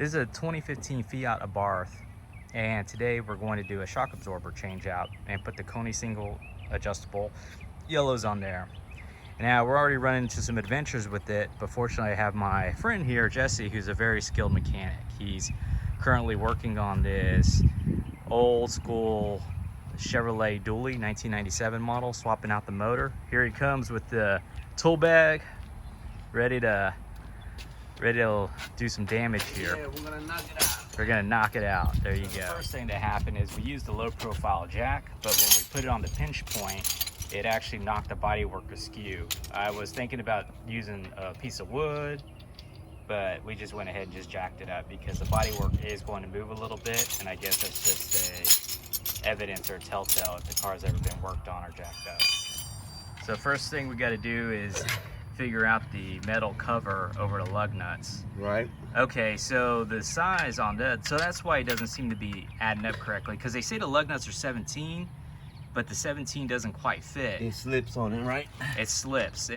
This is a 2015 Fiat Abarth, and today we're going to do a shock absorber change out and put the KONI single adjustable yellows on there. And now we're already running into some adventures with it, but fortunately I have my friend here, Jesse, who's a very skilled mechanic. He's currently working on this old school Chevrolet Dually 1997 model, swapping out the motor. Here he comes with the tool bag, ready to do some damage here. Yeah, we're gonna knock it out. We're gonna knock it out. There you go. The first thing that happened is we used a low profile jack, but when we put it on the pinch point, it actually knocked the bodywork askew. I was thinking about using a piece of wood, but we just went ahead and just jacked it up because the bodywork is going to move a little bit, and I guess that's just a evidence or a telltale if the car's ever been worked on or jacked up. So first thing we got to do is figure out the metal cover over the lug nuts. Right. Okay, so the size on that, so that's why it doesn't seem to be adding up correctly, because they say the lug nuts are 17, but the 17 doesn't quite fit. It slips on it, right? It slips.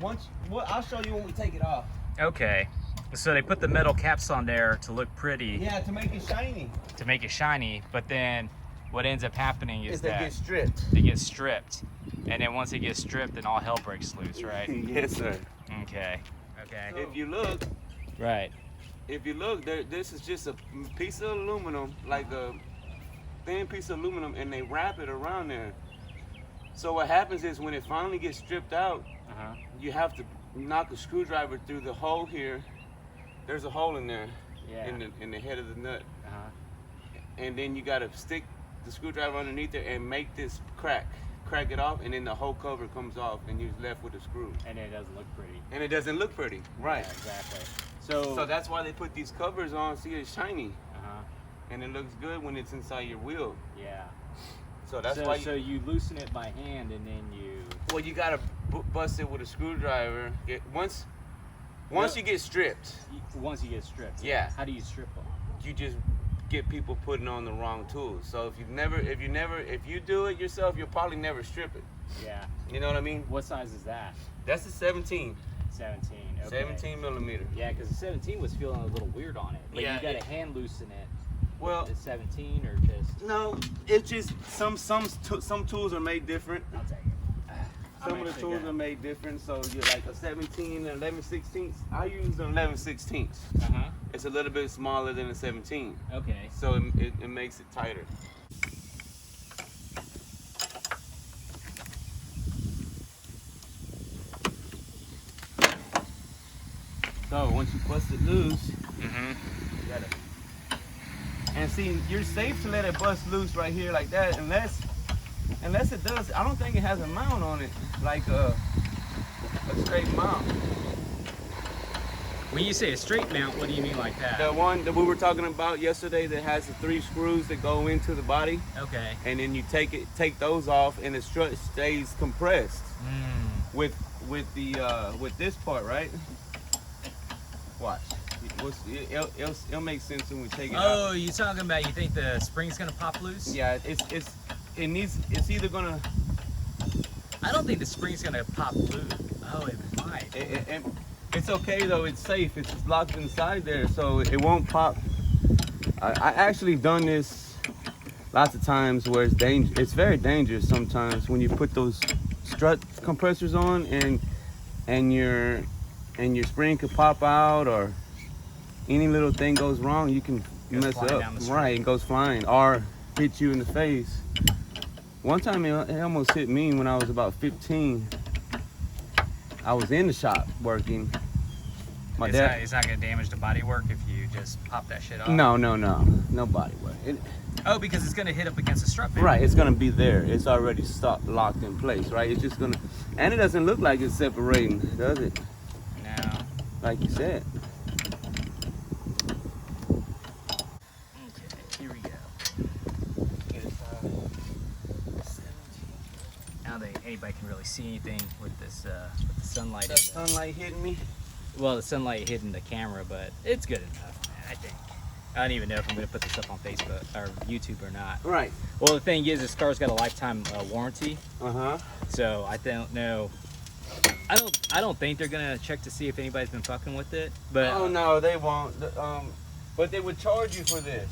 I'll show you when we take it off. Okay, so they put the metal caps on there to look pretty. Yeah, to make it shiny. To make it shiny, but then what ends up happening is they that get stripped. They get stripped. And then once it gets stripped, then all hell breaks loose, right? Yes, sir. Okay. Okay. If you look, Right. If you look, this is just a piece of aluminum, like a thin piece of aluminum, and they wrap it around there. So what happens is when it finally gets stripped out, you have to knock a screwdriver through the hole here. There's a hole in there, in the head of the nut. And then you got to stick the screwdriver underneath it and make this crack it off, and then the whole cover comes off, and you're left with a screw. And it doesn't look pretty. And it doesn't look pretty, right? Yeah, exactly. So that's why they put these covers on. See, it's shiny, and it looks good when it's inside your wheel. Yeah. So that's why. So you loosen it by hand, and then you. Well, you gotta bust it with a screwdriver. Once you get stripped. Once you get stripped. Yeah. How do you strip them? You just get people putting on the wrong tools. So if you do it yourself, you'll probably never strip it. Yeah. You know what I mean? What size is that? That's a 17. 17. Okay. 17 millimeter. Yeah, because the 17 was feeling a little weird on it. But yeah, you got to hand loosen it. Well, the 17 or just. No, it's just some tools are made different. I'll take it. Some of the tools are made different, so you're like a 17 and 11/16. I use an 11/16. It's a little bit smaller than a 17. Okay. So it makes it tighter. So once you bust it loose, you gotta. And see, you're safe to let it bust loose right here like that, unless it does. I don't think it has a mount on it, like a straight mount. When you say a straight mount, what do you mean like that? The one that we were talking about yesterday that has the 3 screws that go into the body. Okay. And then you take those off, and the strut stays compressed with this part, right? Watch. It'll make sense when we take it out. Oh, you talking about you think the spring's gonna pop loose? Yeah, it's either gonna. I don't think the spring's gonna pop loose. Oh, it might. It's okay though. It's safe. It's locked inside there, so it won't pop. I actually done this lots of times where it's dangerous. It's very dangerous sometimes when you put those strut compressors on and your spring could pop out, or any little thing goes wrong, you can mess up. Right, it goes flying or hit you in the face. One time it almost hit me when I was about 15. I was in the shop working. It's not gonna damage the bodywork if you just pop that shit off? No bodywork. Oh, because it's gonna hit up against the strut. Right, it's gonna be there. It's already locked in place, right? It's just gonna, and it doesn't look like it's separating, does it? No. Like you said. Okay, here we go. Now anybody can really see anything with this with the sunlight. The sunlight hitting me. Well, the sunlight hitting the camera, but it's good enough, man, I think. I don't even know if I'm gonna put this up on Facebook or YouTube or not. Right. Well, the thing is, this car's got a lifetime warranty. So I don't know. I don't think they're gonna check to see if anybody's been fucking with it. But oh no, they won't. But they would charge you for this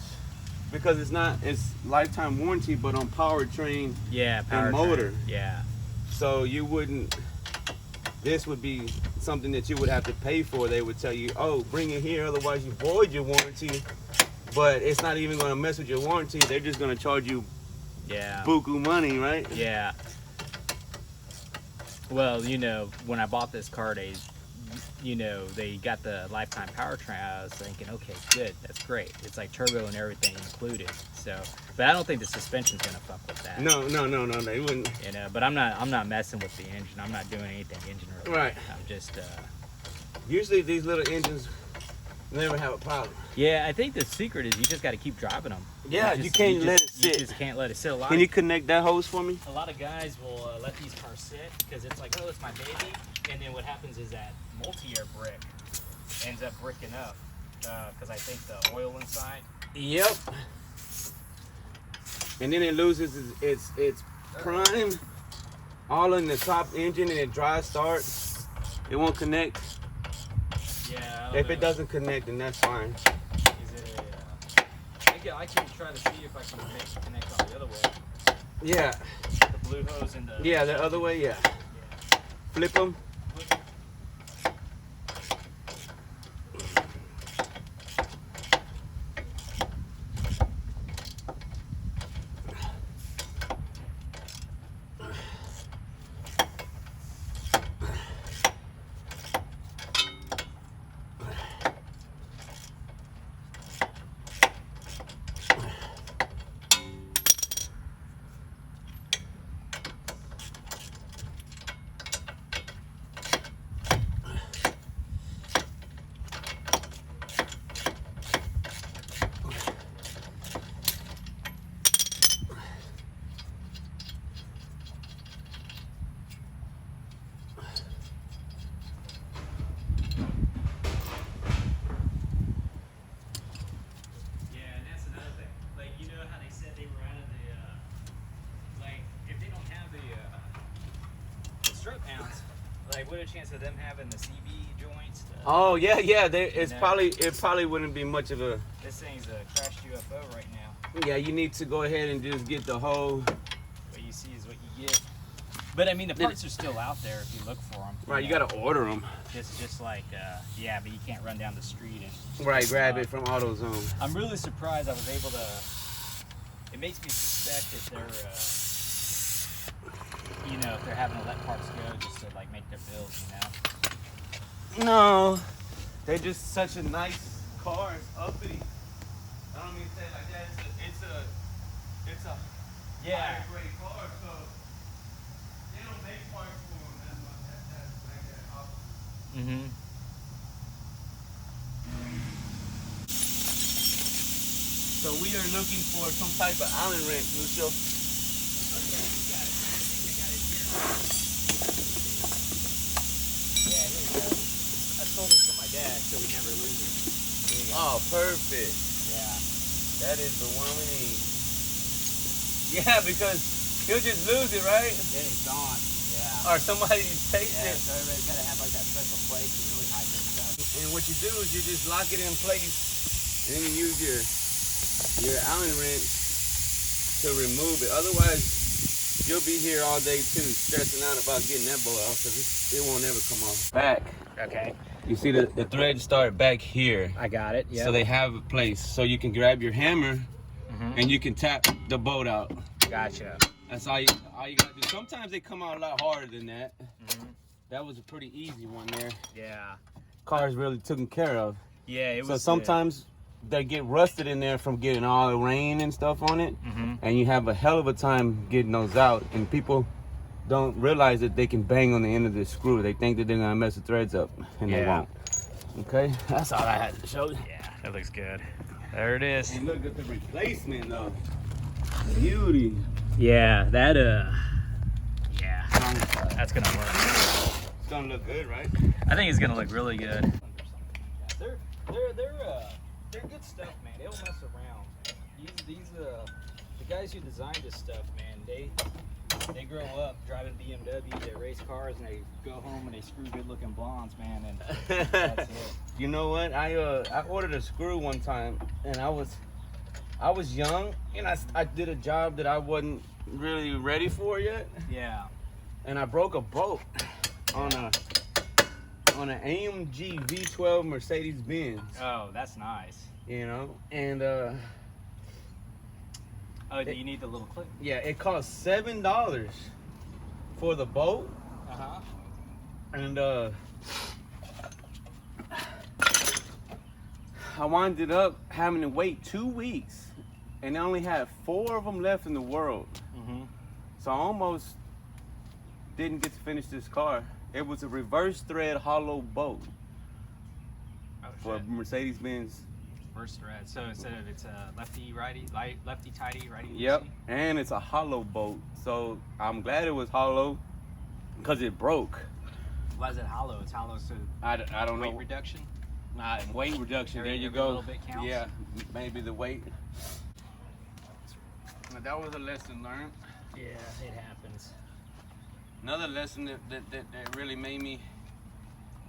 because it's lifetime warranty, but on powertrain and motor. Yeah. So you wouldn't. This would be something that you would have to pay for. They would tell you, oh, bring it here, otherwise you void your warranty. But it's not even going to mess with your warranty. They're just going to charge you buku money, right? Yeah. Well, you know, when I bought this car, they got the lifetime powertrain. I was thinking, okay, good, that's great. It's like turbo and everything included. So, but I don't think the suspension's gonna fuck with that. No, they wouldn't. You know, but I'm not messing with the engine. I'm not doing anything engine related. Right. I'm just. Usually these little engines never have a problem. Yeah, I think the secret is you just got to keep driving them. Yeah, you can't let it sit. You just can't let it sit. Can you connect that hose for me? A lot of guys will let these cars sit because it's like, oh, it's my baby. And then what happens is that multi-air brick ends up bricking up because I think the oil inside. Yep. And then it loses its prime all in the top engine, and it dry starts. It won't connect. Yeah. If it doesn't connect, then that's fine. Is it I can try to see if I can make it connect on the other way. Yeah. The blue hose and the. Yeah, the other way. Yeah. Flip them. Like, what a chance of them having the CB joints? Oh yeah. It probably wouldn't be much of a. This thing's a crashed UFO right now. Yeah, you need to go ahead and just get the whole. What you see is what you get. But I mean, the parts are still out there if you look for them. Right, you gotta order them. Just like, yeah, but you can't run down the street and. Right, grab it from AutoZone. I'm really surprised I was able to. It makes me suspect that they're. You know, if they're having to let parts go just to like make their bills, you know. No, they're just such a nice car. It's uppity. I don't mean to say it like that. It's a higher grade car, so they don't make parts for them that much. That's like that often. Mm-hmm. So we are looking for some type of Allen wrench, Lucio. Yeah, here we go. I sold this to my dad so we never lose it. Oh, perfect. Yeah. That is the one we need. Yeah, because he'll just lose it, right? Then it's gone. Yeah. Or somebody takes it. So everybody's got to have like that special place to really hide their stuff. And what you do is you just lock it in place, and then you use your Allen wrench to remove it. Otherwise, you'll be here all day too, stressing out about getting that bolt off because it won't ever come off. Back. Okay. You see the threads start back here. I got it. Yeah. So they have a place, so you can grab your hammer and you can tap the bolt out. Gotcha. That's all you gotta do. Sometimes they come out a lot harder than that. That was a pretty easy one there. Yeah. Car's really taken care of. Yeah, it was. So sometimes they get rusted in there from getting all the rain and stuff on it, and you have a hell of a time getting those out. And people don't realize that they can bang on the end of the screw. They think that they're gonna mess the threads up, and they won't. Okay, that's all I had to show you. Yeah, that looks good. There it is. And look at the replacement though. Beauty. Yeah, that yeah, that's gonna work. It's gonna look good, right? I think it's gonna look really good. They're good stuff, man. They don't mess around. These the guys who designed this stuff, man. They grow up driving BMW, they race cars, and they go home and they screw good-looking blondes, man. And that's it. You know what? I ordered a screw one time, and I was young, and I did a job that I wasn't really ready for yet, Yeah. and I broke a bolt on an AMG V12 Mercedes Benz. Oh, that's nice. You know, and Oh, do you need the little clip? yeah, it cost $7 for the bolt, Uh-huh. and I winded up having to wait 2 weeks, and I only had 4 of them left in the world. Mm-hmm. So I almost didn't get to finish this car. It was a reverse thread hollow bolt Oh, for a shit. Mercedes-Benz. First thread. So instead of it's a lefty, righty, lefty, tighty, righty, Yep, loosey? and it's a hollow bolt. So I'm glad it was hollow because it broke. Why is it hollow? It's hollow so I don't weight know. reduction? Nah, weight reduction. There you Every go. little bit counts? Yeah, maybe the weight. But that was a lesson learned. Yeah, it happens. Another lesson that really made me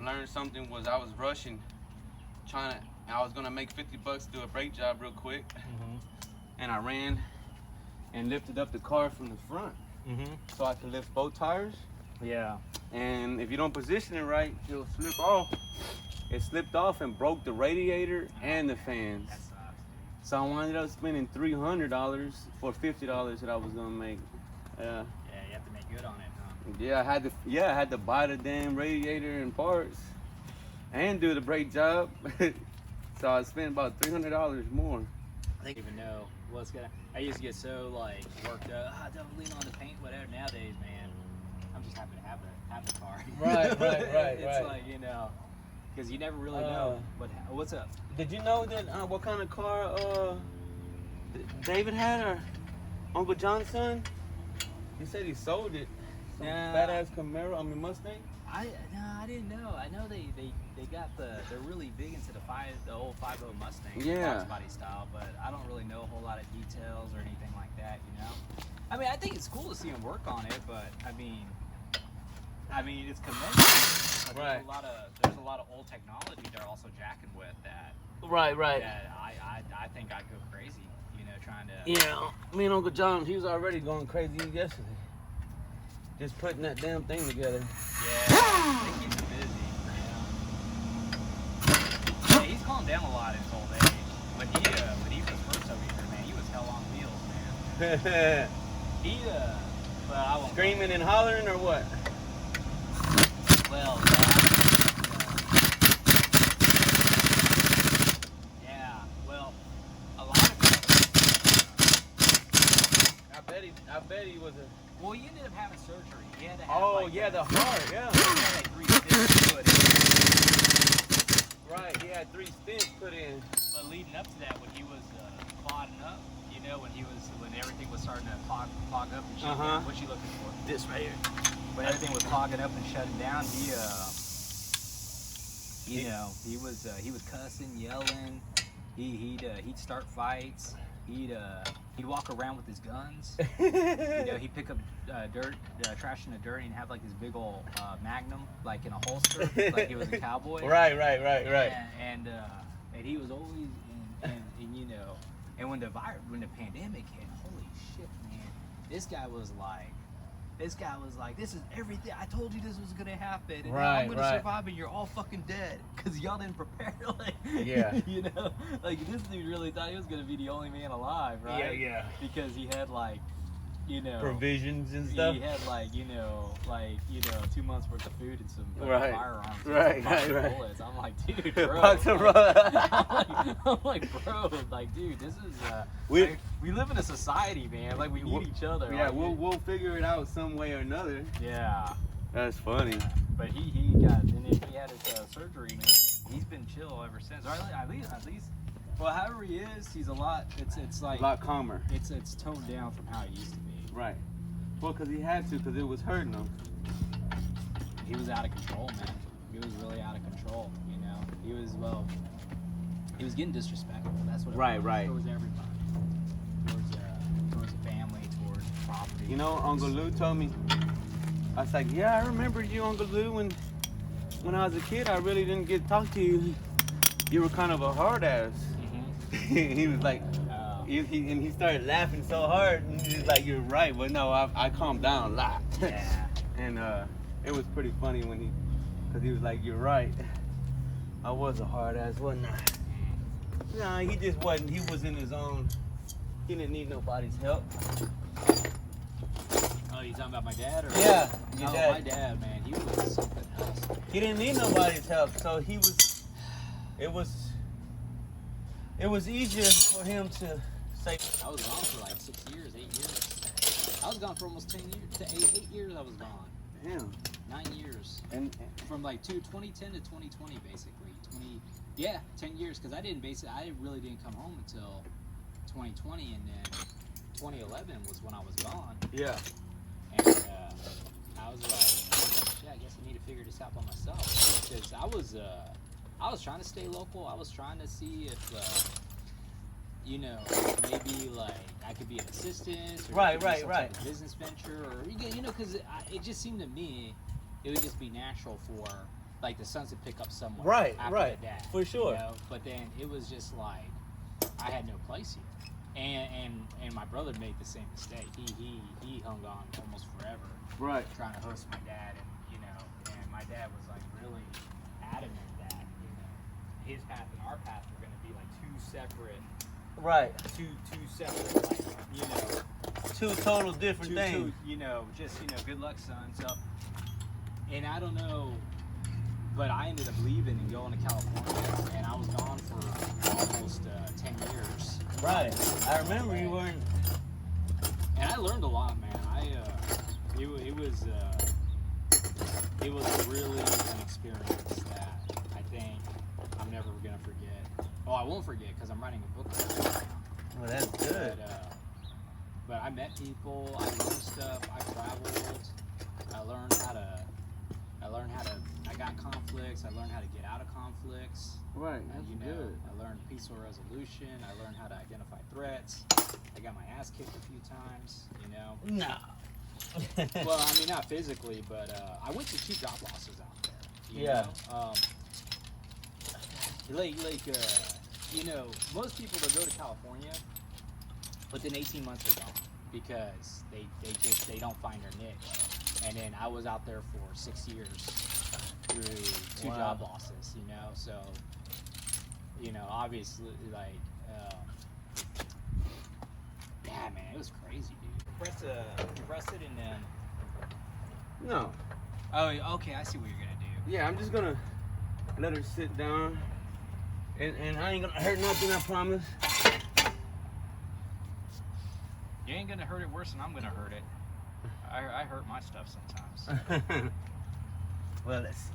learn something was I was rushing, I was gonna make $50 to do a brake job real quick, Mm-hmm. and I ran and lifted up the car from the front Mm-hmm. so I could lift both tires. Yeah. And if you don't position it right, it'll slip off. It slipped off and broke the radiator and the fans. That sucks. So I wound up spending $300 for $50 that I was gonna make. Yeah, you have to make good on it, huh? Yeah, I had to buy the damn radiator and parts and do the brake job. So I spent about $300 more. I don't even know what's gonna. I used to get so like worked up. Don't lean on the paint, whatever. Nowadays, man, I'm just happy to have the car. Right, It's like, you know, because you never really know what's up. Did you know that what kind of car David had, or Uncle John's son? He said he sold it. Some badass Camaro, Mustang. I didn't know. I know they got they're really big into the old 5.0 Mustang, Yeah. box body style, but I don't really know a whole lot of details or anything like that, you know. I mean, I think it's cool to see them work on it, but I mean it's conventional. But Right. There's a lot of old technology they're also jacking with that. Right. That I think I'd go crazy, you know, trying to. Yeah, me and Uncle John, he was already going crazy yesterday. Just putting that damn thing together. Yeah, they keep him busy. Yeah, he's calmed down a lot in his old age. When he was first over here, man, he was hell on wheels, man. But I won't. Screaming and hollering or what? Well, yeah. Well, a lot of people. I bet he was a. Well, he ended up having surgery. He had to have The heart, yeah. He had like 3 stitches put in. Right, he had 3 stents put in. But leading up to that, when he was clogging up, you know, when everything was starting to clog up and shut down, what you looking for? This right here. When everything was clogging up and shutting down, he was cussing, yelling. He'd start fights. He'd walk around with his guns. You know, he'd pick up trash in the dirt, and have like this big old Magnum, like in a holster, like he was a cowboy. Right. And he was always and you know, and when the pandemic hit, holy shit, man, this guy was like, this is everything. I told you this was gonna happen, and now I'm gonna survive, and you're all fucking dead because y'all didn't prepare. Like, Yeah. You know, like this dude really thought he was gonna be the only man alive, right? Yeah. Because he had like, you know, Provisions and stuff. he had like, 2 months worth of food and some firearms, and Right. bullets. I'm like, dude, bro. I'm like, bro, like, dude, this is we live in a society, man. Like, we need each other. Yeah, like, we'll figure it out some way or another. Yeah. That's funny. But he got, and then he had his surgery, man. And he's been chill ever since. Or at least, well, however he is, he's a lot. It's like A lot calmer. It's toned down from how he used to be. Right. Well, because he had to, because it was hurting him. He was out of control, man. He was really out of control. You know, he was getting disrespectful. That's what it was. Right. Towards everybody, towards the family, towards property. You know, Uncle Lou told me. I was like, yeah, I remember you, Uncle Lou, when I was a kid. I really didn't get to talk to you. you were kind of a hard ass. He was like, and he started laughing so hard, and he's like, you're right. But no, I calmed down a lot. Yeah. And it was pretty funny when because he was like, you're right. I was a hard ass, wasn't I? Nah, he just wasn't. He was in his own. He didn't need nobody's help. Oh, you talking about my dad? Or Yeah, your no, dad. my dad, man, he was something else. He didn't need nobody's help, so he was. It was easier for him to say. I was gone for like 6 years, 8 years. I was gone for almost 10 years. 8 years I was gone. Damn. 9 years. And From like 2010 to 2020, basically. 10 years, because I really didn't come home until 2020, and then 2011 was when I was gone. yeah. And I was like, shit, I guess I need to figure this out by myself. Because I was trying to stay local. I was trying to see if, maybe like I could be an assistant, or Right, some type right. of business venture, or because it just seemed to me it would just be natural for like the sons to pick up someone Right, after right, the dad, for sure. You know? But then it was just like I had no place here, and my brother made the same mistake. He hung on almost forever, Right. trying to host my dad, and my dad was like really adamant that his path and our path were going to be like two separate, like, Two total different things. good luck, son. So, and I don't know, but I ended up leaving and going to California, and I was gone for almost 10 years. Right. I remember you weren't. And I learned a lot, man. It was really an experience that I think I'm never gonna forget. Oh, I won't forget because I'm writing a book right now. Well, that's good. But I met people. I learned stuff. I traveled. I learned how to. I got conflicts. I learned how to get out of conflicts. Right. That's good. I learned peaceful resolution. I learned how to identify threats. I got my ass kicked a few times. No. Well, I mean, not physically, but I went to 2 job losses out there. You know? Most people that go to California, within 18 months they're gone because they don't find their niche. And then I was out there for 6 years through 2 job losses. So obviously, like, yeah, man, it was crazy, dude. You press it and then. No. Oh, okay. I see what you're gonna do. Yeah, I'm just gonna let her sit down, and I ain't gonna hurt nothing. I promise. You ain't gonna hurt it worse than I'm gonna hurt it. I hurt my stuff sometimes. Well, let's see.